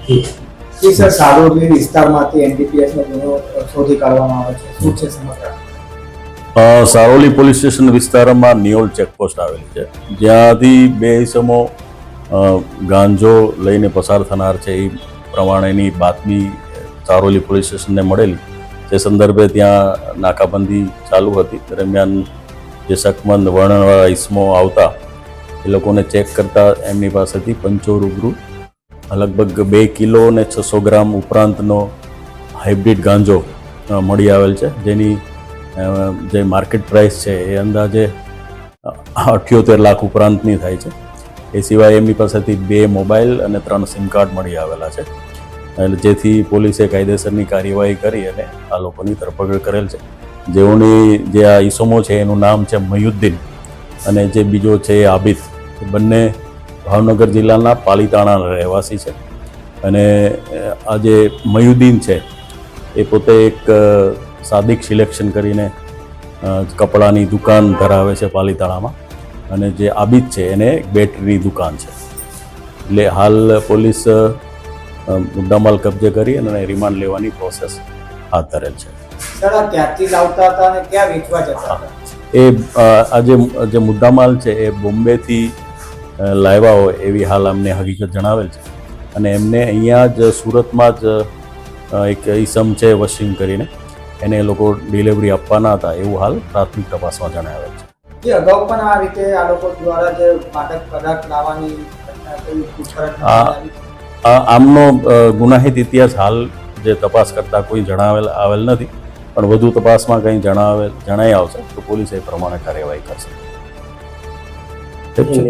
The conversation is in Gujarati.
સર સારોલી વિસ્તારમાંથી એનડીપીએસનો ગુનો શોધી કાઢવામાં આવે છે, શું છે સમગ્ર? સારોલી પોલીસ સ્ટેશન વિસ્તારમાં નિયોલ ચેકપોસ્ટ આવેલી છે, જ્યાંથી બે ઇસમો ગાંજો લઈને પસાર થનાર છે એ પ્રમાણેની બાતમી સારોલી પોલીસ સ્ટેશનને મળેલી. તે સંદર્ભે ત્યાં નાકાબંધી ચાલુ હતી. દરમિયાન જે શકમંદ વર્ણનવાળા ઇસમો આવતા એ લોકોને ચેક કરતા એમની પાસેથી પંચો રૂબરૂ લગભગ 2 કિલો અને 600 ગ્રામ ઉપરાંતનો હાઇબ્રિડ ગાંજો મળી આવેલ છે, જેની જે માર્કેટ પ્રાઇસ છે એ અંદાજે 78 લાખ ઉપરાંતની થાય છે. એ સિવાય એમની પાસેથી 2 મોબાઈલ અને 3 સિમ કાર્ડ મળી આવેલા છે, એટલે જેથી પોલીસે કાયદેસરની કાર્યવાહી કરી અને આ લોકોની ધરપકડ કરેલ છે. જેઓની જે આ ઈસમો છે એનું નામ છે મયુદ્દીન અને જે બીજો છે એ આબિદ. બંને ભાવનગર જિલ્લાના પાલીતાણાના રહેવાસી છે. અને આ જે મયુદ્દીન છે એ પોતે એક સાદિક સિલેક્શન કરીને કપડાની દુકાન ધરાવે છે પાલીતાણામાં, અને જે આબિદ છે એને એક બેટરીની દુકાન છે. એટલે હાલ પોલીસ મુદ્દામાલ કબજે કરી અને રિમાન્ડ લેવાની પ્રોસેસ હાથ ધરેલ છે. સર, આ ક્યાંથી લાવતા હતા અને ક્યાં વેચવા જતા હતા? એ આ જે મુદ્દામાલ છે એ બોમ્બેથી લાવ્યા હોય એવી હાલ અમને હકીકત જણાવેલ છે, અને એમને અહીંયા જ સુરતમાં જ એક ઈસમ છે વસીમ કરીને, એને એ લોકો ડિલિવરી આપવાના હતા એવું હાલ પ્રાથમિક તપાસમાં જણાવેલ છે. જે અગાઉ પણ આ રીતે આ લોકો દ્વારા જે માદક પદાર્થ લાવવાની ઘટના કોઈ પૂછપરછ આમનો ગુનાહિત ઇતિહાસ હાલ જે તપાસ કરતા કોઈ આવેલ નથી, પણ વધુ તપાસમાં કંઈ જણાઈ આવશે તો પોલીસ એ પ્રમાણે કાર્યવાહી કરશે. ઠીક છે.